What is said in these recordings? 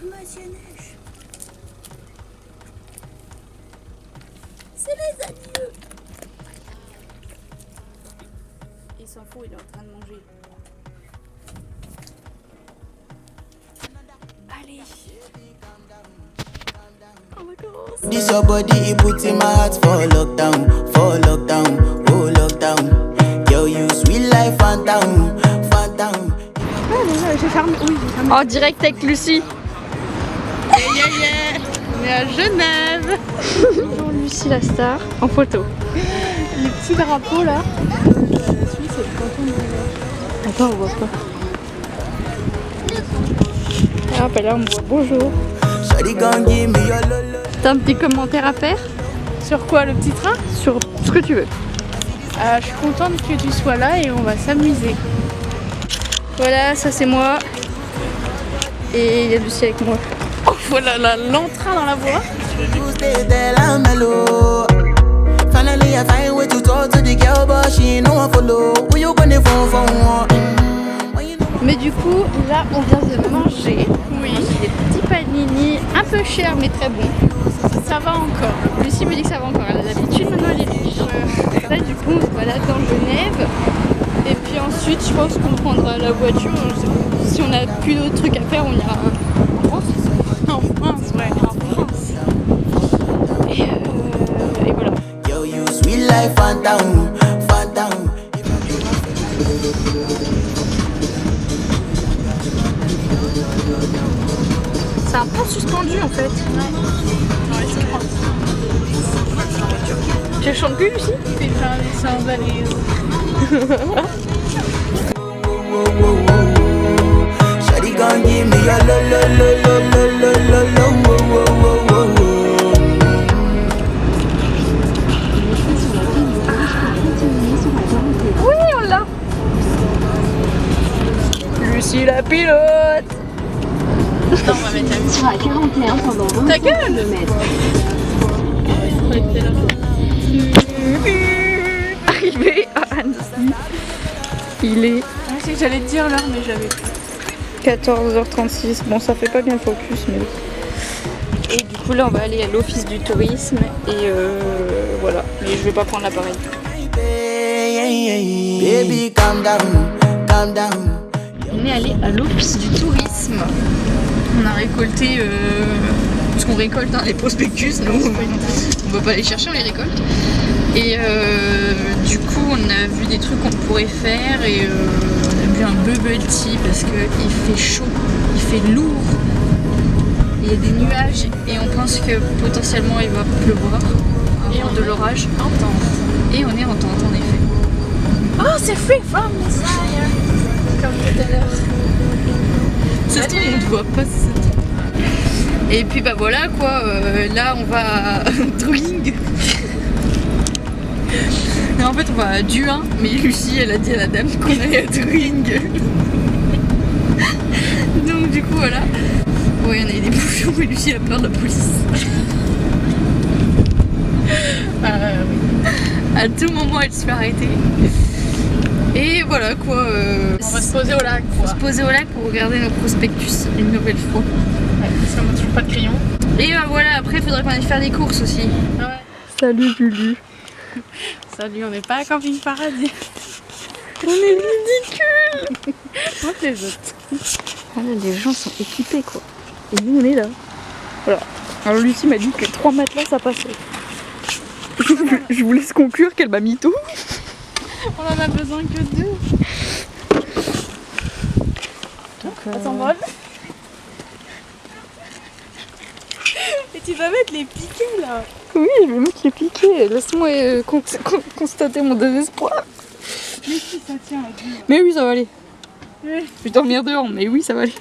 Monsieur Neige. C'est les adieux. Il s'en fout, il est en train de manger. Allez. On recommence. This your body, it puts in my heart for lockdown, oh lockdown. Girl, you sweet life, phantom, phantom. J'ai fermé. Oui, j'ai fermé. En direct avec Lucie. On est à Genève. Bonjour Lucie la star en photo. Les petits drapeaux là. La Suisse, c'est le canton de. Attends, on voit pas. Ah, bah là on me voit. Bonjour. Shawty gon' give me your lolo. T'as un petit commentaire à faire Sur quoi, le petit train? sur ce que tu veux. Je suis contente que tu sois là et on va s'amuser. Voilà, ça c'est moi. Et il y a Lucie avec moi. Oh, voilà l'entrain dans la voie. You stay there, I'm mellow. Finally, I find way to talk to the girl, but she ain't no one follow. Who you gonna phone for? Mais du coup, là on vient de manger. Oui. Des petits panini un peu chers mais très bons. Ça va encore. Lucie me dit que ça va encore. Elle a l'habitude, maintenant elle est riche. Là du coup on se balade dans Genève. Et puis ensuite je pense qu'on prendra la voiture. Si on n'a plus d'autres trucs à faire, on ira en France. En France, ouais, en France. Et voilà. Yo, you sweet life, phantom, phantom. C'est un pont suspendu en fait. Ouais, c'est grand. Tu chantes plus Lucie? C'est faire les sans-valises. Shawty gon' give me your lo. Oui on l'a. Lucie la pilote. Attends, on va mettre la musique. À 41 pendant 20 Ta gueule! Arrivé à Annecy. Il est Je sais que j'allais te dire l'heure, mais j'avais plus. 14h36. Bon, ça fait pas bien le focus, mais. Et du coup, là, on va aller à l'office du tourisme. Et voilà. Mais je vais pas prendre l'appareil. Baby, calm down, calm down. On est allé à l'office du tourisme. On a récolté ce qu'on récolte, hein, les prospectus. Nous, on va pas les chercher, on les récolte. Et du coup, on a vu des trucs qu'on pourrait faire et on a bu un bubble tea parce qu'il fait chaud, il fait lourd. Il y a des nuages et on pense que potentiellement il va pleuvoir. Et de l'orage. Et on est en tente en effet. Oh, c'est Free From Desire! Comme tout à l'heure. Ça se trouve, on ne voit pas ça. Et puis bah voilà quoi, là on va à Druing. Non, en fait on va à Duin, mais Lucie elle a dit à la dame qu'on allait à Druing. Donc du coup voilà. Ouais, on a eu des bouchons et Lucie a peur de la police. Oui. À tout moment elle se fait arrêter. Et voilà quoi. On va se poser au lac. On va se poser au lac pour regarder nos prospectus une nouvelle fois. Ouais, parce qu'on n'a toujours pas de crayon. Et voilà, après il faudrait qu'on aille faire des courses aussi. Ouais. Salut Lulu. Salut, on n'est pas à Camping Paradis. On est ridicule. Montre les autres. Ah là, les gens sont équipés quoi. Et nous on est là. Voilà. Alors Lucie m'a dit que 3 matelas ça passait. Je vous laisse conclure qu'elle m'a mis tout. On en a besoin que 2. Donc, Ça s'envole. Et tu vas mettre les piquets là. Oui, je vais mettre les piquets. Laisse-moi constater mon désespoir. Mais si ça tient à dire. Mais oui, ça va aller. Oui. Je vais dormir dehors, mais oui, ça va aller.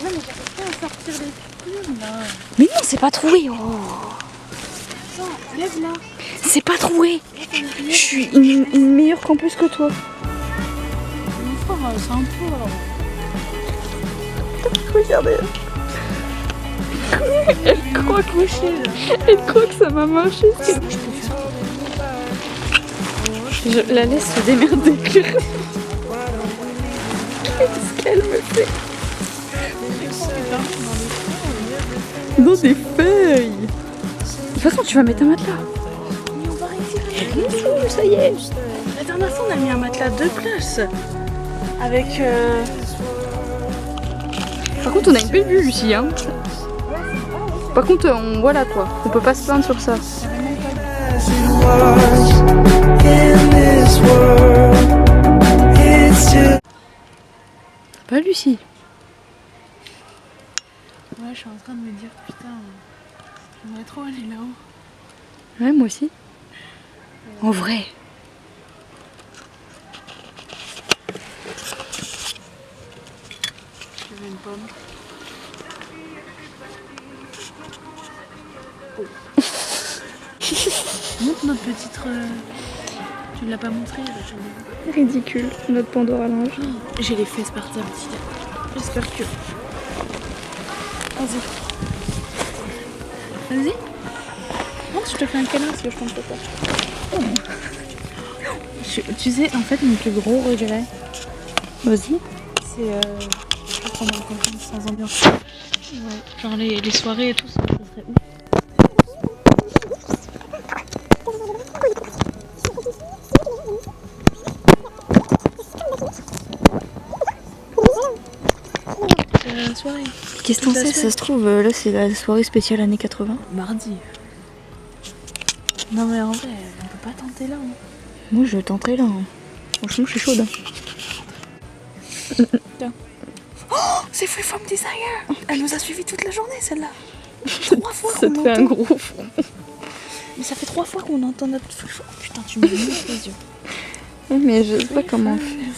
Non mais j'arrive pas à sortir les plumes là. Mais non, c'est pas troué. Oh. Attends, lève là. C'est pas troué. Je suis une meilleure campeuse que toi. Mon frère, c'est un peu. Regardez. Elle croit que ça va marcher. Je la laisse se démerder. Qu'est-ce qu'elle me fait? Dans des feuilles. De toute façon, tu vas mettre un matelas. Ça y est. La dernière fois, on a mis un matelas 2 places. Avec. Par contre, on a une belle vue, Lucie. Hein. Par contre, voilà quoi. On peut pas se plaindre sur ça. Pas Lucie. Ouais, je suis en train de me dire, putain, j'aimerais trop aller là-haut. Ouais, moi aussi. En vrai. Je veux une pomme. Montre notre petite. Tu ne l'as pas montré là, Ridicule, notre Pandore à linge. j'ai les fesses par terre aussi. J'espère que. Vas-y. Vas-y. Non, je te fais un câlin parce que je compte pas. Tu sais, en fait, mon plus gros regret, Vas-y. c'est prendre en campagne sans ambiance. Ouais. Genre les soirées et tout, ça serait ouf. Soirée. Qu'est-ce que t'en sais? Ça se trouve, là c'est la soirée spéciale années 80. Mardi. Non mais en vrai, on peut pas tenter là. Hein. Moi je tenterai là. Hein. Franchement, je suis chaude. Oh, c'est Freeform Desire. Elle nous a suivis toute la journée celle-là. 3 fois Ça qu'on te fait un entend. gros front. Mais ça fait 3 fois qu'on entend notre Freeform. Oh, putain, tu me mets les yeux. Mais je sais pas comment on fait.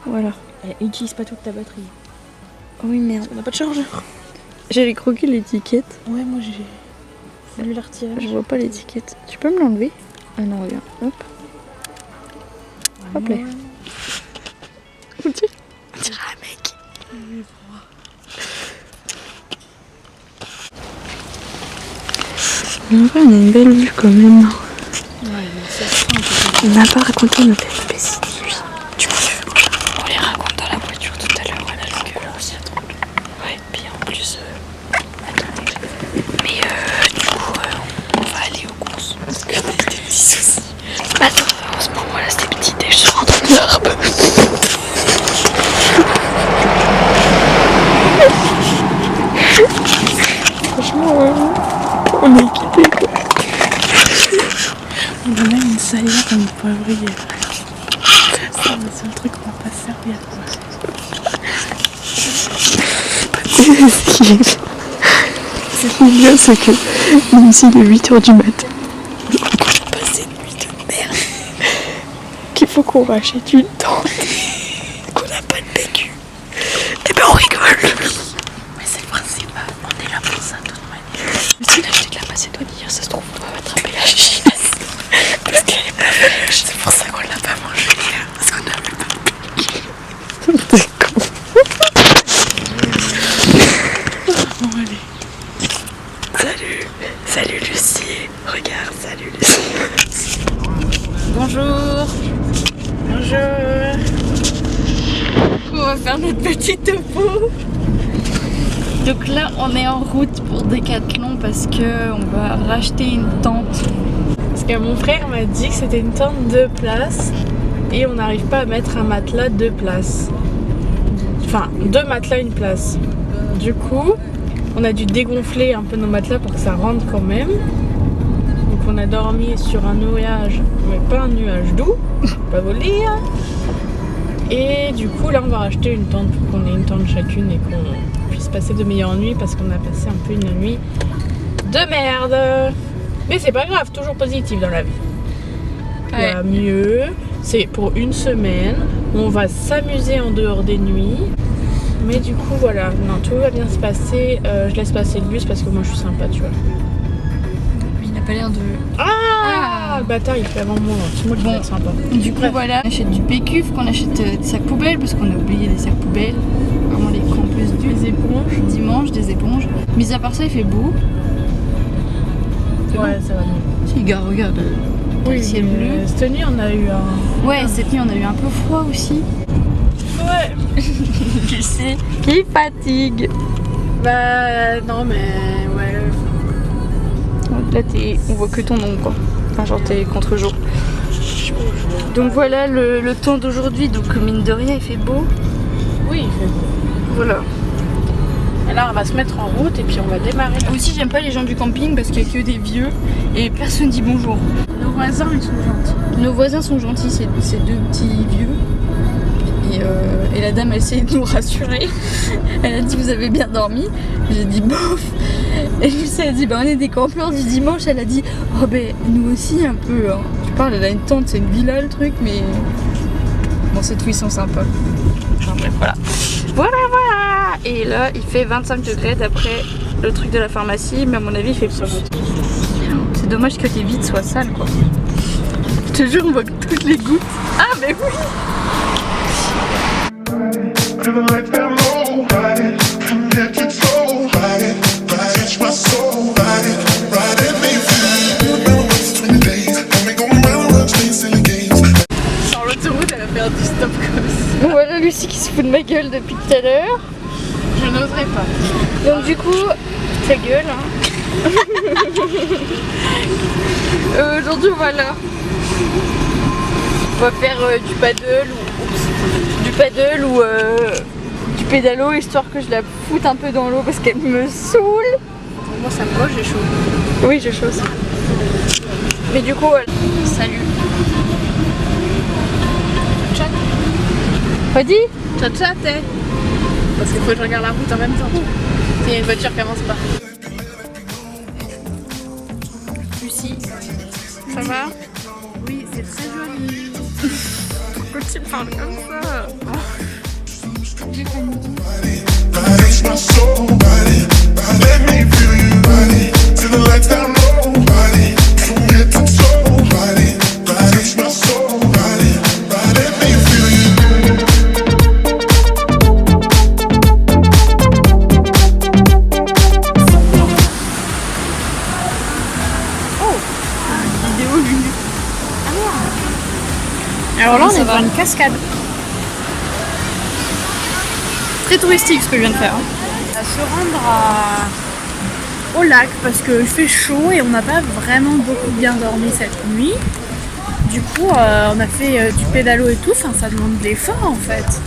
Voilà. Elle utilise pas toute ta batterie. Oui, merde. On n'a pas de chargeur. J'avais croqué l'étiquette. Ouais, moi j'ai voulu la retirer. Je vois pas l'étiquette. Tu peux me l'enlever? Ah non, regarde. Hop. Hop là. On dirait un mec. Mais en vrai, on a une belle vue quand même. Ouais, mais c'est On n'a pas raconté nos péripéties. Tu m'en fais prochain. On les raconte dans la voiture tout à l'heure. Voilà, parce que là, c'est drôle. Ouais, puis en plus, attendez. Mais du coup, on va aller aux courses. Parce que on a des petits soucis. Attends, en ce moment-là, c'est petit déj sur un tronc d'arbre. Franchement, on est équipés quoi. On a même une salière comme une poivrière. C'est le seul truc qu'on va pas se servir. Ce qui est bien, c'est que même s'il est 8h du matin, on a passé une nuit de merde, qu'il faut qu'on rachète une tente, qu'on n'a pas de PQ, et ben on rigole. Mais c'est le principe, on est là pour ça de toute manière. Mais si on a acheté de la macédoine, ça se trouve, on va attraper la chiasse. Parce qu'elle est pas fraîche, c'est pour ça qu'on l'a pas mangée, parce qu'on a plus de PQ. T'es con. Bon, allez. Salut Lucie, regarde, salut Lucie. Bonjour. Bonjour. On va faire notre petit topo. Donc là, on est en route pour Decathlon parce que on va racheter une tente. Parce que mon frère m'a dit que c'était une tente 2 places et on n'arrive pas à mettre un matelas 2 places. Enfin, 2 matelas, 1 place. Du coup, on a dû dégonfler un peu nos matelas pour que ça rentre quand même. Donc on a dormi sur un nuage, mais pas un nuage doux, pas voler. Et du coup là on va racheter une tente pour qu'on ait une tente chacune et qu'on puisse passer de meilleures nuits parce qu'on a passé un peu une nuit de merde. Mais c'est pas grave, toujours positif dans la vie. Il y a mieux, c'est pour une semaine, on va s'amuser en dehors des nuits. Mais du coup voilà, non, tout va bien se passer. Je laisse passer le bus parce que moi je suis sympa, tu vois. Il n'a pas l'air de... Ah, le bâtard il fait avant moi, c'est moi qui vais être sympa. Du coup voilà, on achète du PQ, faut qu'on achète des sacs poubelles parce qu'on a oublié des sacs poubelles. Vraiment les campus du Des éponges. dimanche, des éponges. Mis à part ça, il fait beau. Ouais, ça va mieux. Si, gars, regarde. Oui, le ciel bleu. cette nuit on a eu un... Ouais, cette nuit on a eu un peu froid aussi. Ouais. Lucie qui fatigue. Bah non mais ouais. Là on voit que ton nom quoi. Enfin genre t'es contre-jour. Donc voilà le temps d'aujourd'hui. Donc mine de rien il fait beau. Oui, il fait beau. Voilà. Et là on va se mettre en route et puis on va démarrer. Aussi j'aime pas les gens du camping parce qu'il y a que des vieux et personne dit bonjour. Nos voisins ils sont gentils. Nos voisins sont gentils, c'est deux petits vieux. Et la dame elle essayé de nous rassurer. Elle a dit vous avez bien dormi. J'ai dit bof. Et Lucie a dit bah on est des campeurs du dimanche. Elle a dit oh ben nous aussi un peu. Hein. Je parle, elle a une tente, c'est une villa le truc mais bon c'est tout, ils sont sympas. Enfin bref voilà. Voilà. Et là il fait 25 degrés d'après le truc de la pharmacie mais à mon avis il fait plus. C'est dommage que les vitres soient sales quoi. Je te jure on voit toutes les gouttes. Ah mais oui. Sur l'autoroute elle a fait un petit stop comme ça. Voilà Lucie qui se fout de ma gueule depuis tout à l'heure. Je n'oserais pas. Donc du coup, ta gueule hein. Aujourd'hui voilà. On va faire du paddle ou du pédalo histoire que je la foute un peu dans l'eau parce qu'elle me saoule. Moi ça me moche, j'ai chaud. Oui j'ai chaud aussi. Mais du coup voilà. Salut. Chat. Redis. Chat chat eh. Parce qu'il faut que je regarde la route en même temps. Il y a une voiture qui avance pas. Lucie. Ça va? Oui, c'est très joli. Pourquoi tu parles comme ça? Alors là, on ça est va. dans une cascade. Très touristique ce que je viens de faire. On va se rendre au lac parce qu'il fait chaud et on n'a pas vraiment beaucoup bien dormi cette nuit. Du coup, on a fait du pédalo et tout. Enfin, ça demande de l'effort en fait.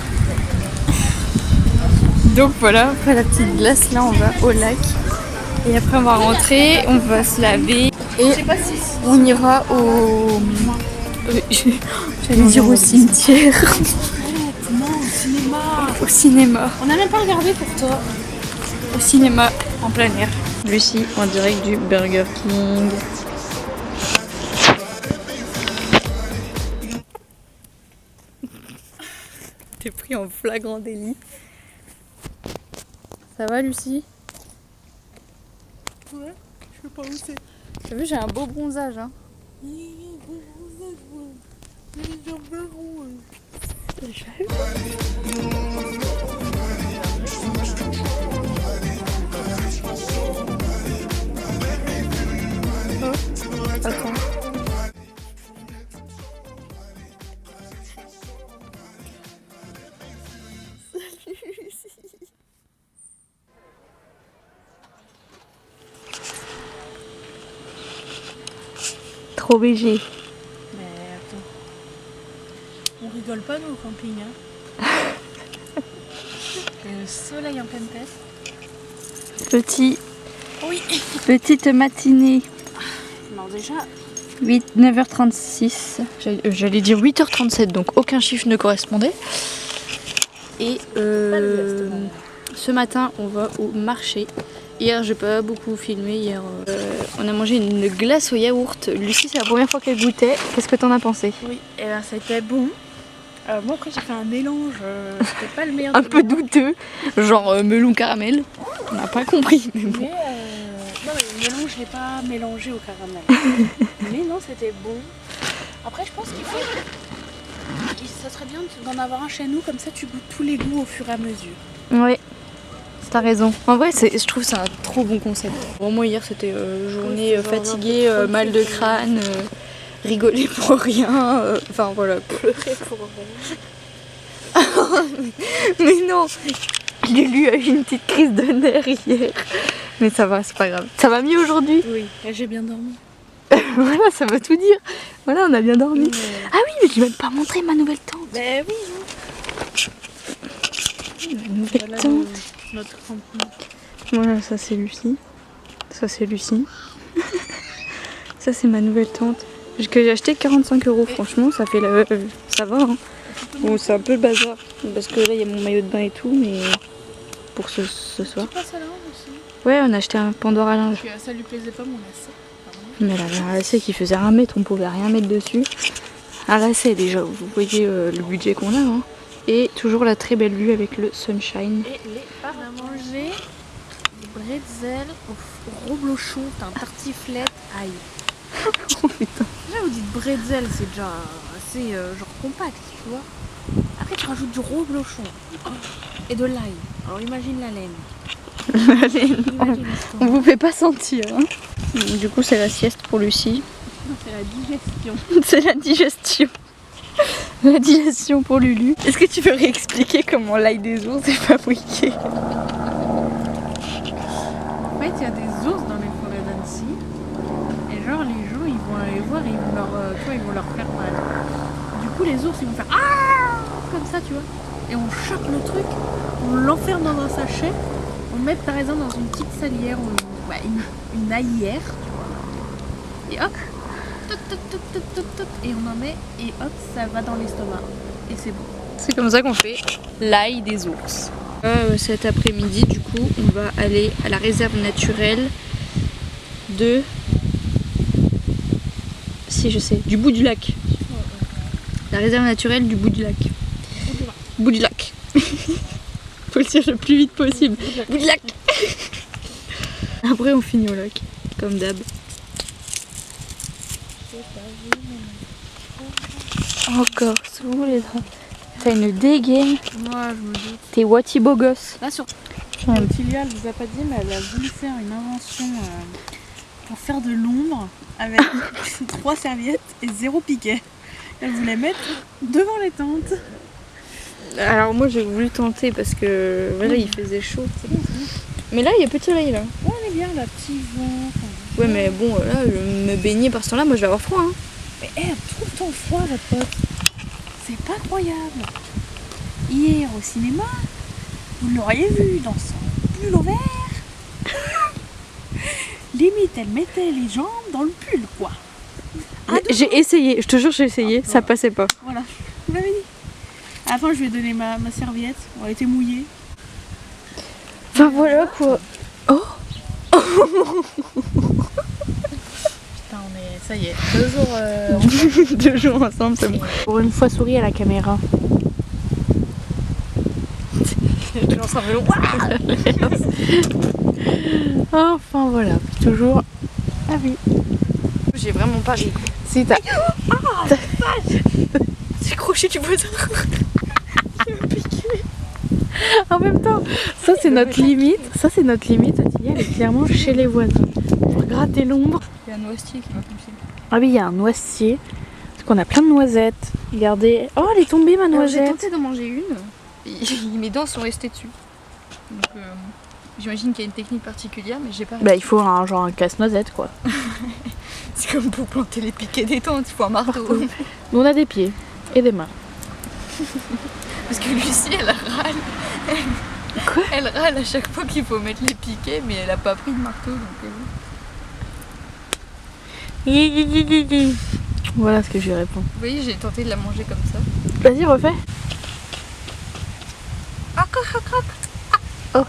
Donc voilà, après la petite glace là on va au lac. Et après on va rentrer, on va se laver. Et Je sais pas si on ira au... J'allais dire au cimetière. non, au cinéma. Au cinéma. On n'a même pas regardé pour toi. Au cinéma en plein air. Lucie en direct du Burger King. T'es pris en flagrant délit. Ça va Lucie? Ouais, je sais pas où c'est. T'as vu j'ai un beau bronzage hein. Attends. Trop BG. Mais attends. On rigole pas nous au camping hein. Le soleil en pleine tête. Petit, Oui. petite matinée. Non déjà. 9h36. J'allais dire 8h37, donc aucun chiffre ne correspondait. Et ce matin, on va au marché. Hier, j'ai pas beaucoup filmé. Hier, on a mangé une glace au yaourt. Lucie, c'est la première fois qu'elle goûtait. Qu'est-ce que t'en as pensé? Oui, et ben c'était bon. Moi après j'ai fait un mélange, c'était pas le meilleur. Un peu douteux, genre melon caramel. On n'a pas compris, mais bon. Mais non, mais le mélange je l'ai pas mélangé au caramel. Mais non, c'était bon. Après je pense qu'il faut. Ça serait bien d'en avoir un chez nous, comme ça tu goûtes tous les goûts au fur et à mesure. Ouais, t'as raison. En vrai, je trouve que c'est un trop bon concept. Bon, moi hier c'était journée fatiguée, mal de crâne, rigoler pour rien. Enfin voilà. Pleurer pour rien. Mais non, Lulu a eu une petite crise de nerfs hier. Mais ça va, c'est pas grave. Ça va mieux aujourd'hui? Oui, j'ai bien dormi. Voilà, ça veut tout dire. Voilà, on a bien dormi. Ah oui, mais je vais même pas montrer ma nouvelle tente. Ben oui. Ma nouvelle Voilà tente. notre camping. Voilà, ça c'est Lucie. Ça c'est Lucie. Ça c'est ma nouvelle tente. Que j'ai acheté 45 €. Franchement, ça fait ça va. Hein. Bon, c'est un peu le bazar. Parce que là, il y a mon maillot de bain et tout, mais pour ce soir. Tu passes à la linge aussi? Ouais, on a acheté un Pandore à linge. Parce que ça lui plaisait pas mon lacet. Mais elle avait un lacet qui faisait 1 mètre, on pouvait rien mettre dessus. Un lacet déjà, vous voyez le budget qu'on a. Hein. Et toujours la très belle vue avec le sunshine. Et les parts à manger, des bretzels au reblochon, t'as un tartiflette, aïe. Oh putain. Déjà vous dites bretzel, c'est déjà assez genre compact, tu vois. Après tu rajoutes du reblochon et de l'ail. Alors imagine la laine. Allez, on vous fait pas sentir. Hein. Du coup, c'est la sieste pour Lucie. C'est la digestion. C'est la digestion. La digestion pour Lulu. Est-ce que tu peux réexpliquer comment l'ail des ours est fabriqué? En fait, il y a des ours dans les forêts d'Annecy. Et genre, les gens, ils vont aller voir et ils vont leur faire mal. Du coup, les ours, ils vont faire ah comme ça, tu vois. Et on chope le truc, on l'enferme dans un sachet, on met par exemple dans une petite salière ou une aillère, tu vois. Et hop, et on en met et hop, ça va dans l'estomac. Et c'est bon. C'est comme ça qu'on fait l'ail des ours. Cet après-midi, du coup, on va aller à la réserve naturelle de... Si, je sais, du bout du lac. La réserve naturelle du bout du lac. Bout du lac. Faut le dire le plus vite possible. Bout du lac. Après, on finit au lac, comme d'hab. Encore sous les draps. T'as une dégaine. Moi, je me doute. T'es wati beau gosse. Là, sur Tilia, elle vous a pas dit, mais elle a voulu faire une invention pour faire de l'ombre avec 3 serviettes et 0 piquet. Elle voulait mettre devant les tentes. Alors moi j'ai voulu tenter parce que voilà, il faisait chaud. Mais là il y a plus de soleil là. Ouais, on est bien, là, petit vent. Ouais mais bon là je me baigner par ce temps là, moi je vais avoir froid. Hein. Mais tout le temps froid, votre pote. C'est pas croyable. Hier au cinéma, vous l'auriez vu dans son pull au vert. Limite, elle mettait les jambes dans le pull, quoi. J'ai essayé, je te jure j'ai essayé, ça passait pas. Voilà, vous l'avez dit. À la fin, je lui ai donné ma serviette. On a été mouillée. Enfin voilà quoi. Oh. Putain, ça y est, 2 jours. 2 jours ensemble, c'est bon. Pour une fois, souris à la caméra. Enfin voilà, toujours. Ah oui. J'ai vraiment pas ri. Si t'as. J'ai croché du voisin. En même temps, ça c'est notre limite. Ça c'est notre limite. Ottilia, elle est clairement chez les voisins. Pour gratter l'ombre. Il y a un noisetier qui m'a poussé. Ah oui, il y a un noisetier. Parce qu'on a plein de noisettes. Regardez. Oh, elle est tombée ma J'ai noisette. tenté d'en manger une. Mes dents sont restées dessus. Donc j'imagine qu'il y a une technique particulière, mais j'ai pas. Bah il faut un casse-noisette quoi. C'est comme pour planter les piquets des tentes, il faut un marteau. Nous on a des pieds et des mains. Parce que Lucie elle râle. Quoi? Elle râle à chaque fois qu'il faut mettre les piquets, mais elle a pas pris de marteau donc. Voilà ce que je lui réponds. Vous voyez, j'ai tenté de la manger comme ça. Vas-y, refais. Oh.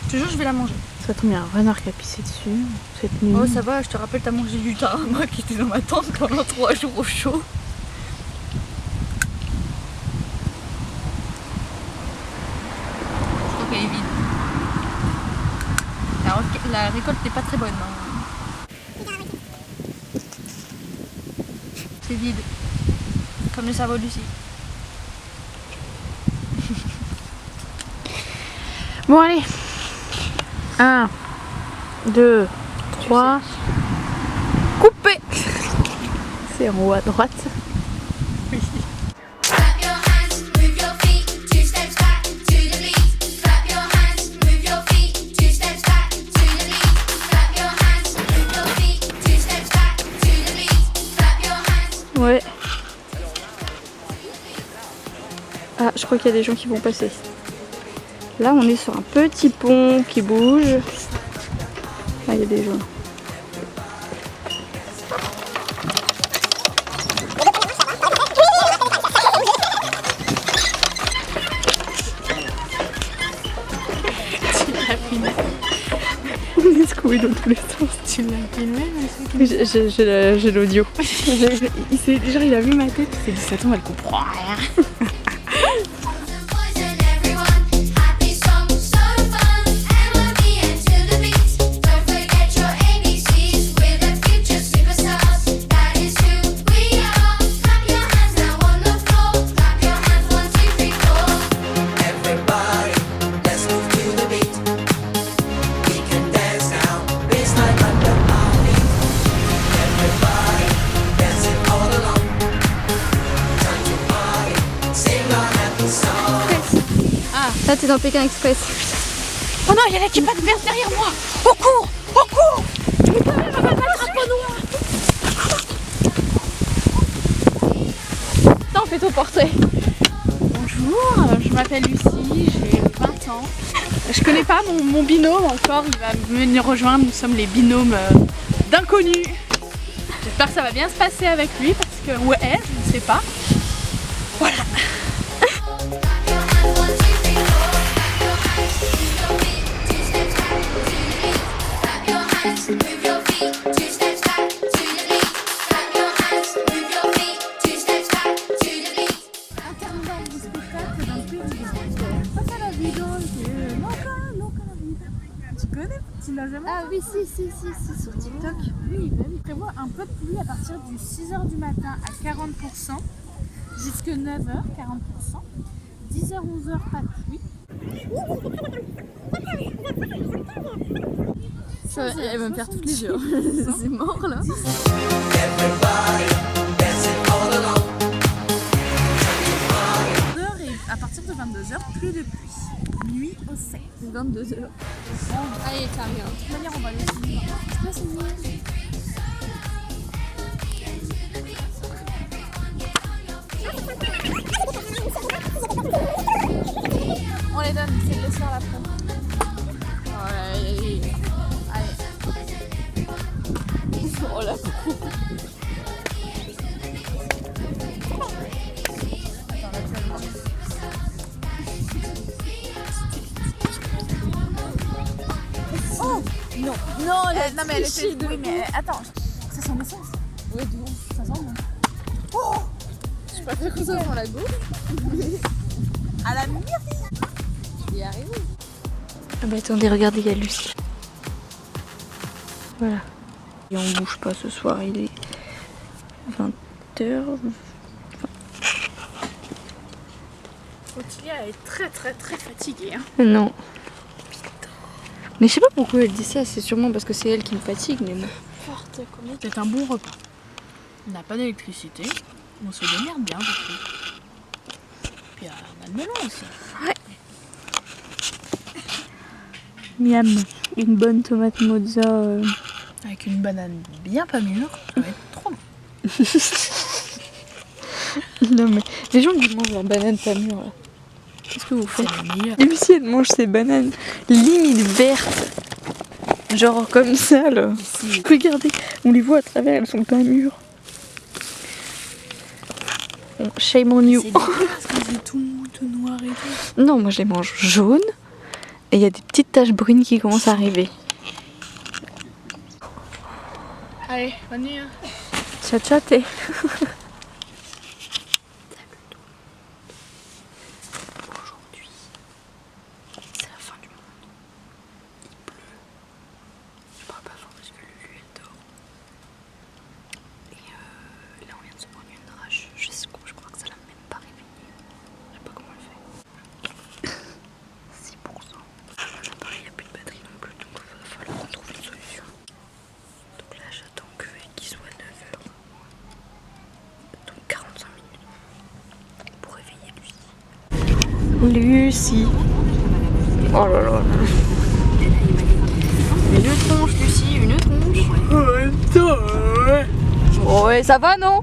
Je te jure, je vais la manger. Ça tombe, il y a un renard qui a pissé dessus cette nuit. Oh, ça va, je te rappelle, t'as mangé du tarama qui était dans ma tente pendant 3 jours au chaud. Je crois qu'elle est vide. La récolte n'est pas très bonne. Hein. C'est vide. Comme le cerveau de Lucie. Bon, allez. 1, 2, 3. Coupé. C'est en haut à droite. Oui. Clap your hands Ah, je crois qu'il y a des gens qui vont passer. Là, on est sur un petit pont qui bouge. Ah, il y a des gens. On est secoué dans tous les sens. Tu l'as filmé? J'ai l'audio. Il a vu ma tête, il s'est dit ça tombe, elle comprend rien. Là, t'es dans Pékin Express. Oh non, il y a l'équipe adverse derrière moi. Au cours, au cours. Mais quand même, on va pas drapeau noir. Attends, fais ton portrait. Bonjour, je m'appelle Lucie, j'ai 20 ans. Je connais pas mon binôme encore, il va venir rejoindre, nous sommes les binômes d'inconnus. J'espère que ça va bien se passer avec lui parce que, ou elle, je ne sais pas. Voilà. Ah oui, si, sur TikTok. Oui, bah oui. Prévoit un peu de pluie à partir du 6h du matin à 40%, jusque 9h, 40%, 10h, 11h, pas de pluie. Ça, elle va me faire toutes les yeux. C'est mort là. Et à partir de 22h, plus de pluie. Nuit au sec. 22h. Allez, t'as rien. De toute manière, on va aller au cinéma. C'est pas signé. On les donne, c'est de laisser à la fin. Allez. Oh la coucou. Non, mais elle était... Oui, mais attends, ça sent l'essence. Ouais, de ouf. Ça sent bon. Je préfère que ça sent la gauche. À la mire. Je vais y arriver. Ah bah attendez, regardez, il y a Lucie. Voilà. Et on bouge pas ce soir, il est 20h. Ottilia est très fatiguée. Hein. Non. Mais je sais pas pourquoi elle dit ça, c'est sûrement parce que c'est elle qui me fatigue, mais non. C'est un bon repas. On n'a pas d'électricité, on se démerde bien, je trouve. Puis on a le melon aussi. Ouais. Miam, une bonne tomate mozza. Avec une banane bien pas mûre, ça va être trop bon. Non mais les gens qui mangent leur banane pas mûre là. Qu'est-ce que vous faites? C'est le meilleur. Lucie elle mange ses bananes limite vertes. Genre comme ça là. Ici. Regardez, on les voit à travers, elles sont pas mûres. Bon, shame on you. C'est dégueulasse quand c'est tout noir et tout. Non, moi je les mange jaunes et il y a des petites taches brunes qui commencent à arriver. Allez, bonne nuit. Hein. Ciao ciao t'es. Lucie. Oh là là. Une tronche, Lucie, une tronche. Ouais, ça va non?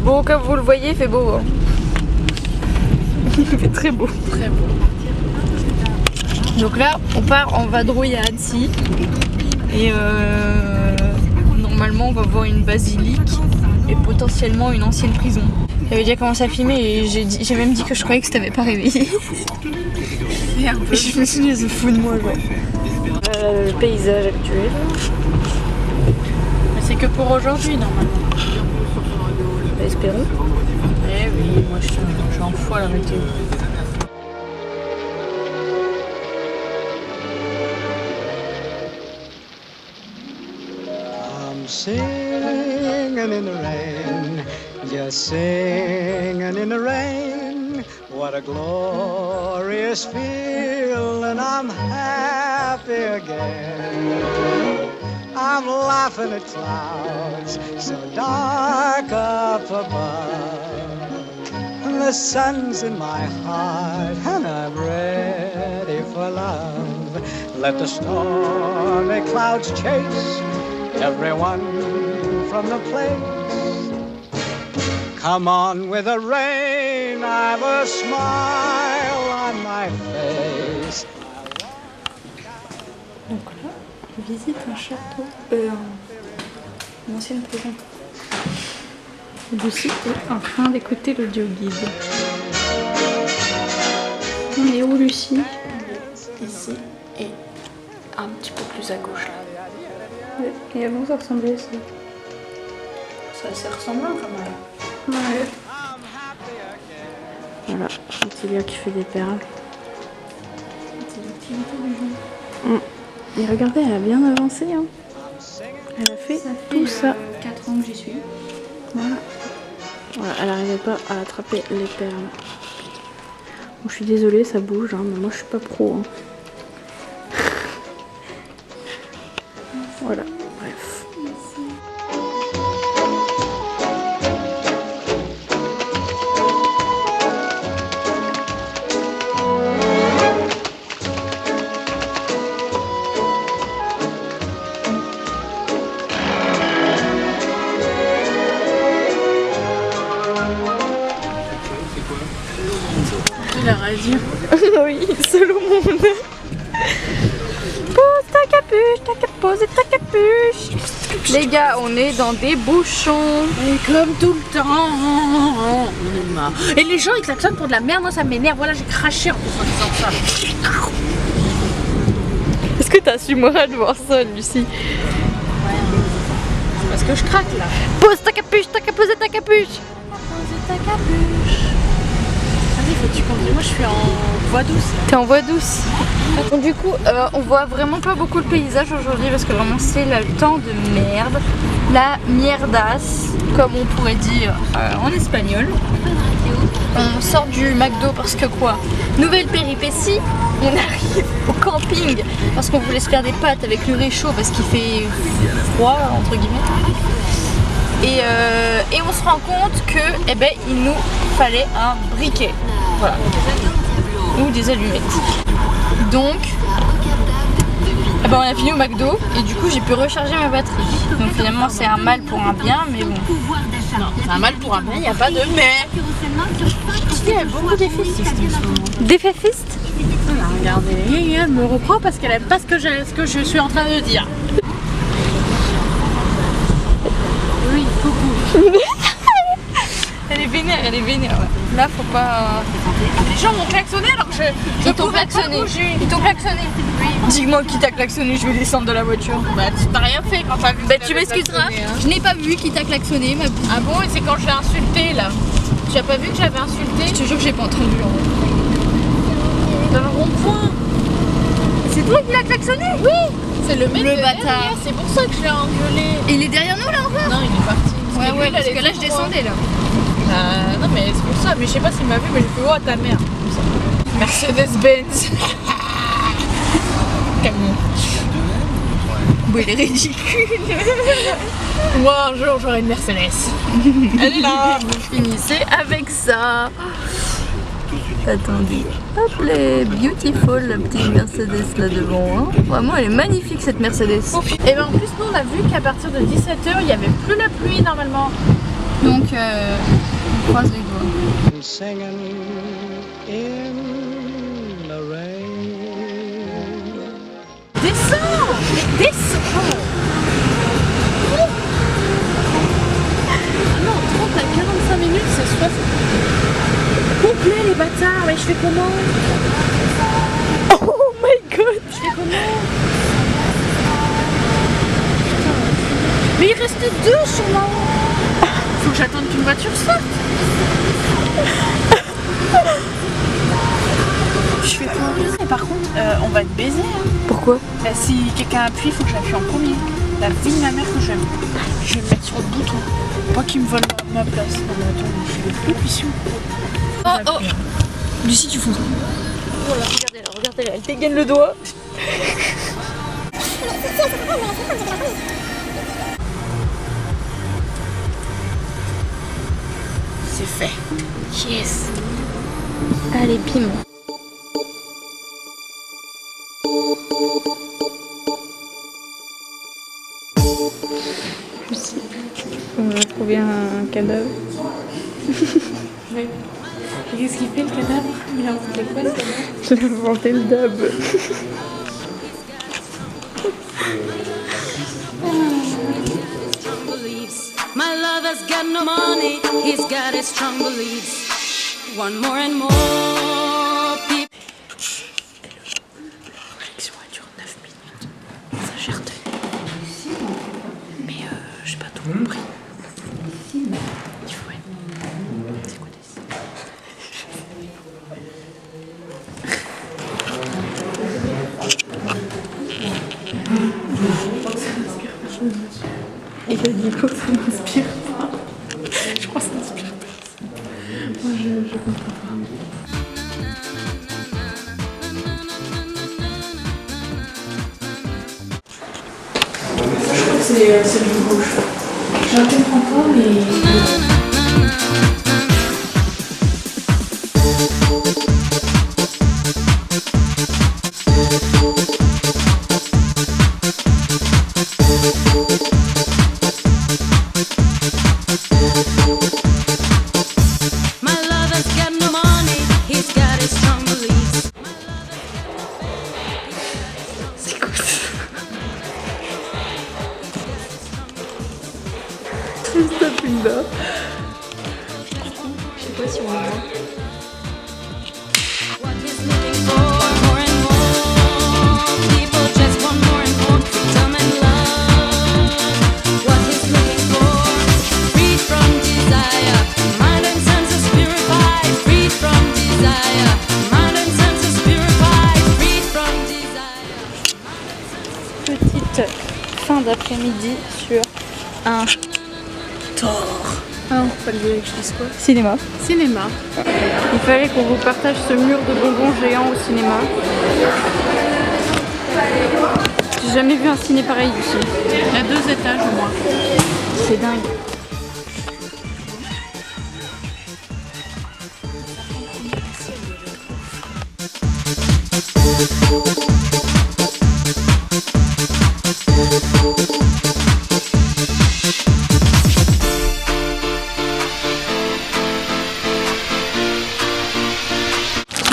Bon, comme vous le voyez, il fait beau. Hein. Il fait très beau. Très beau. Donc là, on part en vadrouille à Annecy. Et normalement, on va voir une basilique et potentiellement une ancienne prison. J'avais déjà commencé à filmer et j'ai même dit que je croyais que je t'avais pas réveillé. Et un peu. Je me suis dit, elle se fout de moi, genre. Le paysage actuel. Mais c'est que pour aujourd'hui, normalement. Espérons. Eh oui, moi je suis en foi la météo. I'm singing in the rain, just singing in the rain. What a glorious feeling, I'm happy again. I'm laughing at clouds so dark up above. And the sun's in my heart and I'm ready for love. Let the stormy clouds chase everyone from the place. Come on with the rain, I've a smile on my face. Donc là, on visite un château, une ancienne prison. Lucie est en train d'écouter l'audio guide. On est où, Lucie? Ici et un petit peu plus à gauche là. Ouais. Et avant ça ressemblait à ça. C'est assez ressemblant quand même. Ouais. Voilà, Ottilia qui fait des perles. C'est l'activité du jour. Et regardez, elle a bien avancé. Hein. Elle a fait tout ça. 4 ans que j'y suis. Voilà. Voilà, elle n'arrivait pas à attraper les perles. Bon, je suis désolée, ça bouge, hein, mais moi je suis pas pro. Hein. Voilà, bref. La radio. Oui, seul au monde. Pose ta capuche, pose ta capuche. Les gars, on est dans des bouchons. Et comme tout le temps, on est marre. Et les gens ils klaxonnent pour de la merde, moi ça m'énerve. Voilà, j'ai craché en plus en disant ça. Est-ce que t'as su moi de voir ça, Lucie? C'est parce que je craque là. Pose ta capuche, t'as qu'à poser ta capuche. Poser ta capuche. Vas-y, faut que tu conduis. Moi je suis en voie douce. T'es en voie douce. Donc, du coup, on voit vraiment pas beaucoup le paysage aujourd'hui parce que vraiment c'est le temps de merde. La mierdas, comme on pourrait dire en espagnol. On sort du McDo parce que quoi? Nouvelle péripétie, on arrive au camping parce qu'on voulait se faire des pâtes avec le réchaud parce qu'il fait froid entre guillemets. Et on se rend compte que eh ben, il nous fallait un briquet. Voilà. Ou des allumettes. Donc eh ben, on a fini au McDo et du coup j'ai pu recharger ma batterie. Donc finalement c'est un mal pour un bien, mais bon. Non, c'est un mal pour un bien, il n'y a pas de mais. Il y a beaucoup d'effétistes en ce moment. Défaitiste? Regardez, elle me reprend parce qu'elle aime pas ce que je suis en train de dire. Oui, coucou. Elle est vénère, elle est vénère. Là faut pas... Les gens m'ont klaxonné alors que je Ils t'ont klaxonné. Ils t'ont klaxonné. Oui. Dis-moi qui t'a klaxonné, je vais descendre de la voiture. Bah t'as rien fait quand t'as vu. Bah que tu j'avais m'excuseras, klaxonné, hein. je n'ai pas vu qui t'a klaxonné, ma boue. Ah bon, et c'est quand je l'ai insulté là. Tu as pas vu que j'avais insulté? Je te jure que j'ai pas entendu. Dans le rond-point. C'est toi qui l'as klaxonné? Oui. C'est le mec Le de bâtard. derrière, c'est pour ça que je l'ai engueulé. Et il est derrière nous là encore? Non, il est parti. Ouais, parce que là je descendais là. Non mais c'est pour ça, mais je sais pas s'il m'a vu, mais j'ai fait oh ta mère. Comme ça. Mercedes-Benz. Camion. Bon, il est ridicule. Moi un jour j'aurai une Mercedes. Elle est là. Vous finissez avec ça. Attendez. Hop les beautiful la petite Mercedes là devant. Hein. Vraiment elle est magnifique cette Mercedes. Et ben en plus nous on a vu qu'à partir de 17h il n'y avait plus la pluie normalement. Donc on croise les doigts. And singing in the rain. Descends! Descends! Non, 30 à 45 minutes, c'est 60. Complet les bâtards, mais je fais comment? Oh my god! Je fais comment? Mais il reste 2 sur là. Faut que j'attende qu'une voiture sorte. Je fais quoi? Et par contre, on va être baisé. Hein. Pourquoi? Bah, si quelqu'un appuie, il faut que j'appuie en premier. La vie de ma mère que je vais me mettre sur le bouton. Pas qu'il me vole ma place. Non mais attends, je vais plus puissant. Oh oh Lucie, tu fonces. Voilà, regardez-la, elle dégaine le doigt. C'est fait. Yes. Allez, bim. On a trouvé un cadavre. Oui. Et qu'est-ce qu'il fait le cadavre? Il a inventé quoi ce cadavre? J'ai inventé le dab. My lover's got no money, he's got his strong beliefs. One more and more people. L'élection elle dure 9 minutes. Ça j'ai retenu. Mais j'ai pas tout compris. Il faut être. C'est quoi des... Il a dit que ça m'inspire pas. Je crois que ça m'inspire pas. Moi je comprends pas. Je crois que c'est le rouge. Je ne comprends pas, mais. My lover's got no money, he's got his strong beliefs. Stapinda. Je sais pas si on va voir. What he's looking for, more and more people just want more and more freedom and love. What he's looking for, free from desire, mind and senses purified, free from desire, mind and senses purified, free from desire. Petite fin d'après-midi sur un Ah non, fallait que je dise quoi? cinéma. Cinéma. Il fallait qu'on vous partage ce mur de bonbons géants au cinéma. J'ai jamais vu un ciné pareil ici. Il y a 2 étages au moins. C'est dingue.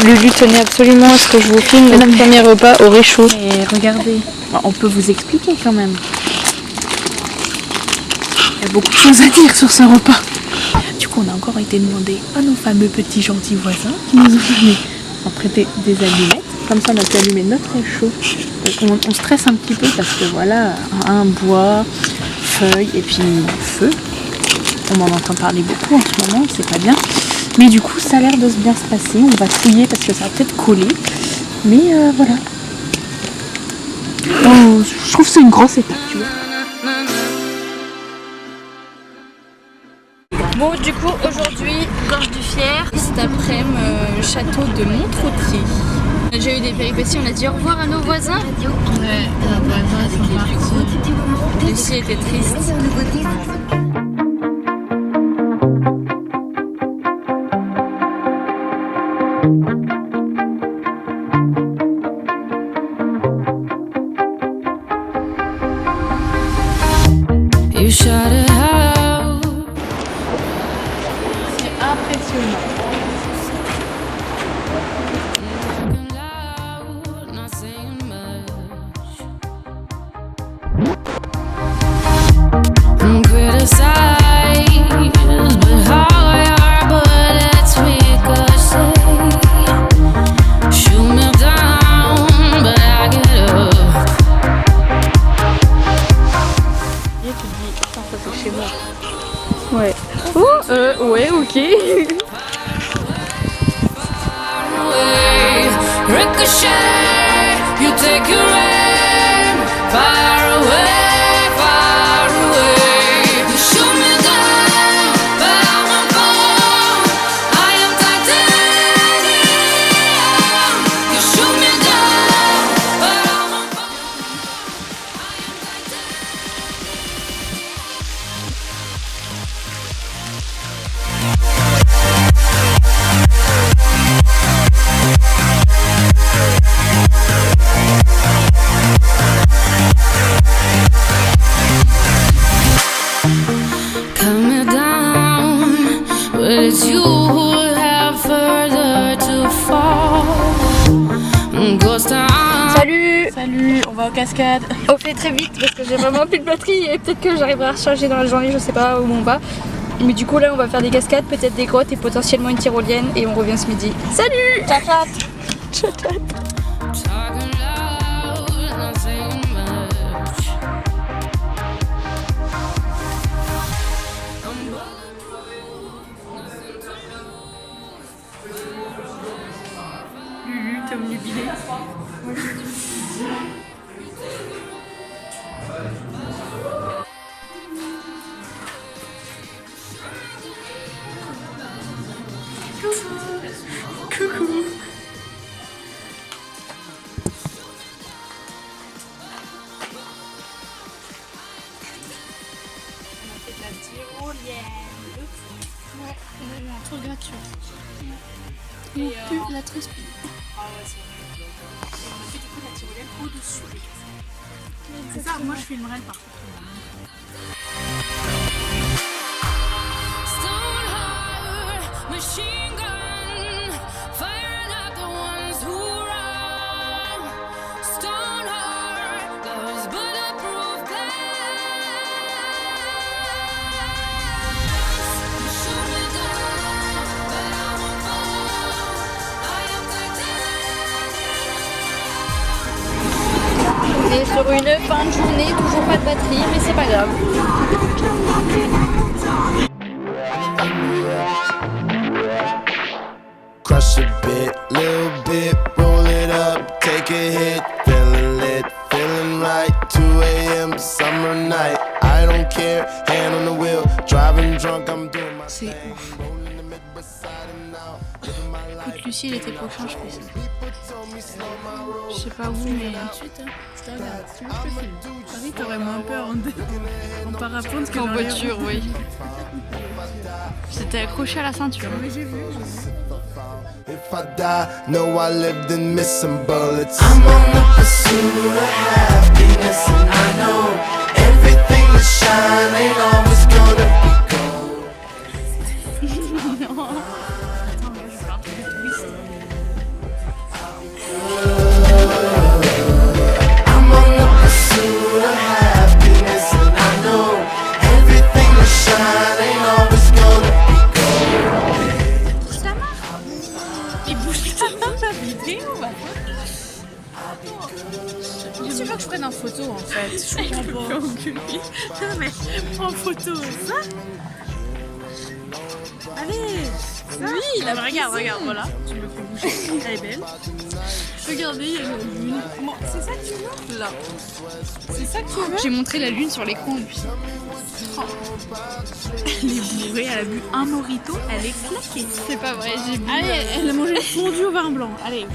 Lulu tenait absolument à ce que je vous filme le premier repas au réchaud. Et regardez, on peut vous expliquer quand même. Il y a beaucoup de choses à dire sur ce repas. Du coup, on a encore été demandé à nos fameux petits gentils voisins qui nous ont prêté des allumettes. Comme ça, on a pu allumer notre réchaud. On stresse un petit peu parce que voilà, un bois, feuilles et puis feu. On en entend parler beaucoup en ce moment, c'est pas bien. Mais du coup, ça a l'air de bien se passer. On va fouiller parce que ça va peut-être coller. Mais voilà. Oh, je trouve que c'est une grosse étape, tu vois. Bon, du coup, aujourd'hui, Gorge du Fier, cet après-midi, château de Montretier. J'ai eu des péripéties, on a dit au revoir à nos voisins. Ouais, nos voisins sont partis. Lucie était triste. You shout it out. Absolument. loud, not saying much. I'm criticized, but how your bullets ricochet. Shoot me down, but I get up. Et tu te dis, putain, ça c'est chez moi. Ouais. Ouais, ok. Away, ricochet, you take your aim, far away, far away. You shoot me down, but I won't fall. I am titanium. You shoot me down, but I won't fall. Cut me down, but it's you who have further to fall. Ghost town. Salut. Salut, on va aux cascades. On fait très vite parce que j'ai vraiment plus de batterie et peut-être que j'arriverai à recharger dans la journée, je sais pas où on va. Mais du coup là on va faire des cascades, peut-être des grottes et potentiellement une tyrolienne et on revient ce midi. Salut. Ciao ciao. Ciao ciao. Talking loud, not saying much. I'm Lulu, t'es omnubilée. Coucou. Ouais, on a eu un tour gratuit. Et la triste. Ah ouais, c'est vrai. Et on a fait du coup la tyrolienne au-dessus des cascades. C'est ça, moi je filmerai le parcours. stone heart, machine gun, firing at the ones who run. Stone heart, those bulletproof glass. You shoot me down, but I won't fall. I am titanium. On est sur une fin de journée, toujours pas de batterie, mais c'est pas grave. Crush a bit, little bit, roll it up, take a hit, feeling lit, feeling right. 2 a.m. summer night, I don't care, hand on the wheel, driving drunk, I'm doing my C'est thing. ouf. Rolling the mid beside him now, living my life. Écoute, Lucie, l'été prochain, je fais ça. People told me slow my roll. Je sais pas où, mais ensuite, je te regarde. Tu veux que je te filme? Paris, t'aurais moins peur en parapente que En dans les voiture, roues. oui. J'étais accrochée à la ceinture. Oui, j'ai vu. If I die, know I lived and missed some bullets. I'm on the pursuit of happiness, and I know everything that shine ain't always gonna be gold. I'm on the pursuit of happiness, and I know everything that shine ain't always gonna be gold. Il bouge ta main, la vidéo, va. Tu veux que je prenne en photo en fait? Je comprends pas. Non mais, en photo, ça? Allez! Oui, là, regarde, voilà. Tu me fais bouger. Elle est belle. Regardez, il y a la lune. C'est ça que tu veux? Là. C'est ça que tu veux? J'ai montré la lune sur l'écran depuis. Elle est bourrée, elle a bu un mojito, elle est claquée. C'est pas vrai, j'ai bu. Allez, elle a mangé une fondue au vin blanc. Allez,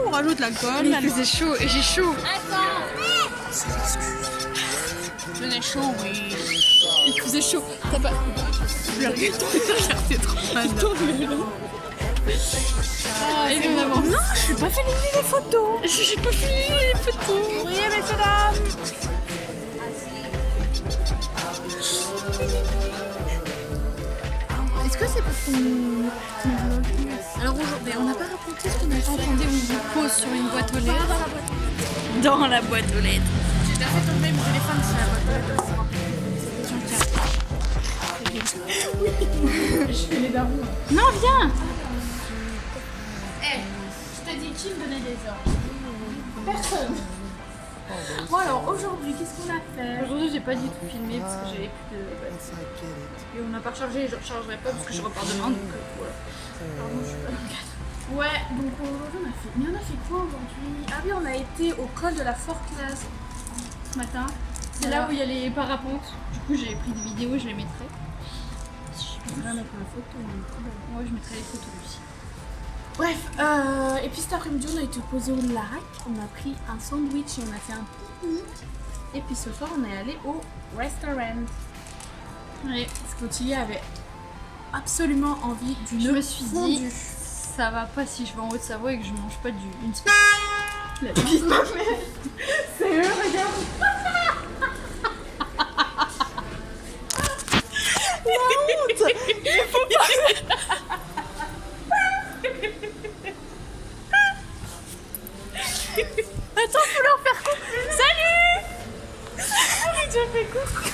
on rajoute l'alcool. Il faisait chaud et j'ai chaud. Il faisait chaud, oui. Il faisait chaud. T'as pas. Regarde, t'es trop malade. Ah, évidemment. Non, je suis pas fait les photos. J'ai pas fini les photos. Oui, messieurs, dames. Est-ce que c'est parce qu'on vlog? Alors aujourd'hui, on n'a pas raconté ce qu'on a fait. Entendez, on vous pose sur une boîte aux lettres. Dans la boîte aux lettres. J'ai déjà fait tomber mon téléphone sur la boîte aux lettres. Je fais les darons. Non, viens. Je t'ai dit qui me donnait des ordres? Personne. Bon alors aujourd'hui qu'est-ce qu'on a fait? Aujourd'hui, j'ai pas du tout filmé parce que j'avais plus de batterie. Et on n'a pas rechargé, je rechargerai pas parce que je repars demain, donc voilà. Pardon, je suis pas dans le cadre. Ouais donc aujourd'hui on a fait. Mais on a fait quoi aujourd'hui? Ah oui on a été au col de la Forclaz ce matin. C'est là où il y a les parapentes. Du coup, j'ai pris des vidéos, je les mettrai. On va mettre une photo. Moi, je mettrai les photos aussi. Bref, et puis cet après-midi on a été posé au lac, on a pris un sandwich et on a fait un pique-nique. Et puis ce soir on est allé au restaurant. Ouais. Parce qu'Ottilia avait absolument envie d'une Je me suis fondue. dit, ça va pas si je vais en Haute-Savoie et que je mange pas une la vie de ma mère. C'est eux, regarde. Attends, faut leur faire coucou. Salut. J'ai déjà fait coucou.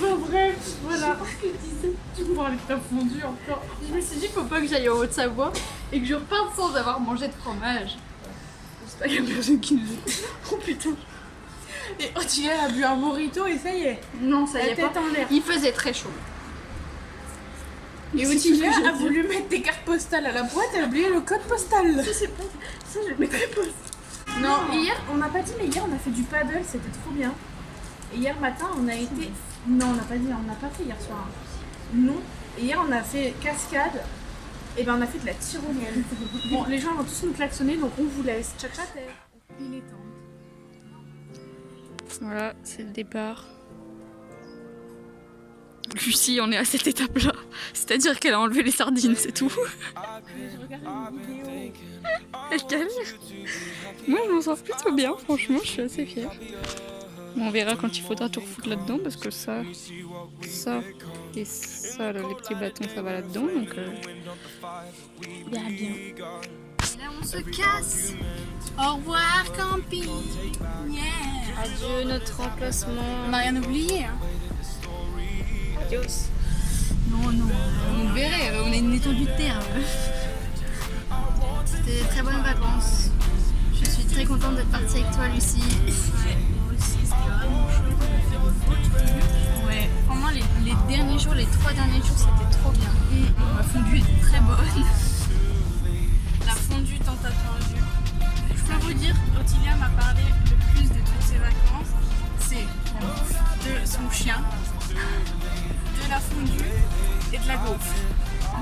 Bon, bref, voilà. Tu me parles de ta fondue encore. Je me suis dit, faut pas que j'aille en Haute-Savoie et que je reparte sans avoir mangé de fromage. J'espère qu'il y a personne qui nous écoute. Oh putain. Et Ottilia a bu un mojito et ça y est. Non, ça y La est tête pas. en l'air. Il faisait très chaud. Et Ottilia a voulu mettre des cartes postales à la boîte, elle a oublié le code postal. Ça, c'est pas... Ça, je le mettrai pas. Non, hier, on n'a pas dit, mais hier on a fait du paddle, c'était trop bien. Et hier matin, on a été. Non, on n'a pas dit, on n'a pas fait hier soir. Non. Et hier, on a fait cascade. Et ben, on a fait de la tyrolienne. Bon, les gens vont tous nous klaxonner, donc on vous laisse. Tchac tchac. Il est temps. Voilà, c'est le départ. Lucie, on est à cette étape-là. C'est-à-dire qu'elle a enlevé les sardines, c'est tout. Elle galère. Moi, je m'en sors plutôt bien, franchement, je suis assez fière. Bon, on verra quand il faudra tout refoutre là-dedans, parce que ça et ça, là, les petits bâtons, ça va là-dedans, donc on verra bien. Là, on se casse. Au revoir, camping. Yeah. Adieu, notre emplacement. On n'a rien oublié, hein. Adios. Non, non, on verrait, on est une étendue de terre. C'était de très bonnes vacances. Je suis très contente d'être partie avec toi, Lucie. Ouais, moi aussi, c'était vraiment chouette. On a fait une photo. Ouais, vraiment les derniers jours, les 3 derniers jours, c'était trop bien. Ma fondue était très bonne. La fondue tant attendue. Je peux vous dire, Ottilia m'a parlé le plus de toutes ses vacances. C'est de son chien, de la fondue et de la gaufre.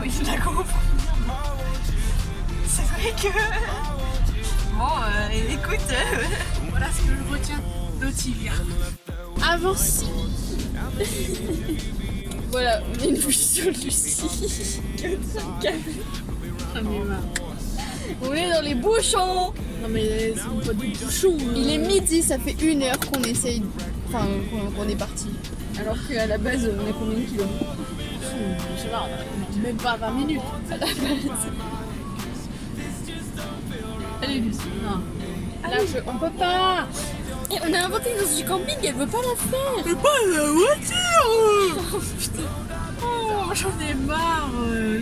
Oui, de la gaufre. C'est vrai que... Bon, écoute, Voilà ce que je retiens d'Ottilia. Avance. voilà, on est une vue sur Lucie. Ah, mais marre. On est dans les bouchons. Non mais c'est pas du bouchon. Il est midi, ça fait 1 heure qu'on essaye, enfin qu'on est parti. Alors qu'à la base, on a combien de kilomètres? Je sais pas, même pas 20 minutes. À la base. Allez, Lucie. Non. Là, on peut pas. Et on a inventé une danse du camping, elle veut pas la faire. Mais pas la voiture. Oh putain. Oh j'en ai marre.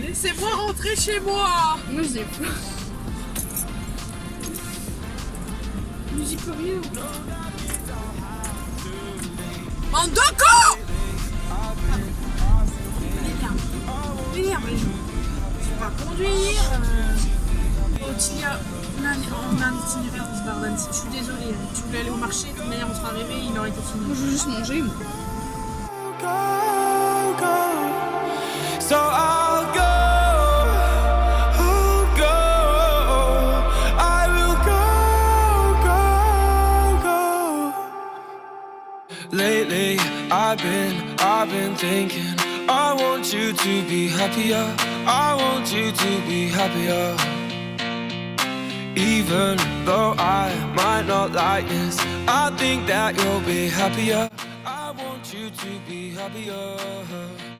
Laissez-moi rentrer chez moi. Moi, j'ai peur. Musique au milieu. Bande de cons. Vénère les gens. Je vais pas conduire. Ottilia, on a un itinéraire de Bardan. Je suis désolée. Tu voulais aller au marché, de toute manière on sera arrivé, il aurait été fini. Moi, je veux juste manger. Moi. Go, go. So I'll go. I will go. Lately, I've been thinking. I want you to be happier. I want you to be happier. Even though I might not like this, I think that you'll be happier. I want you to be happier.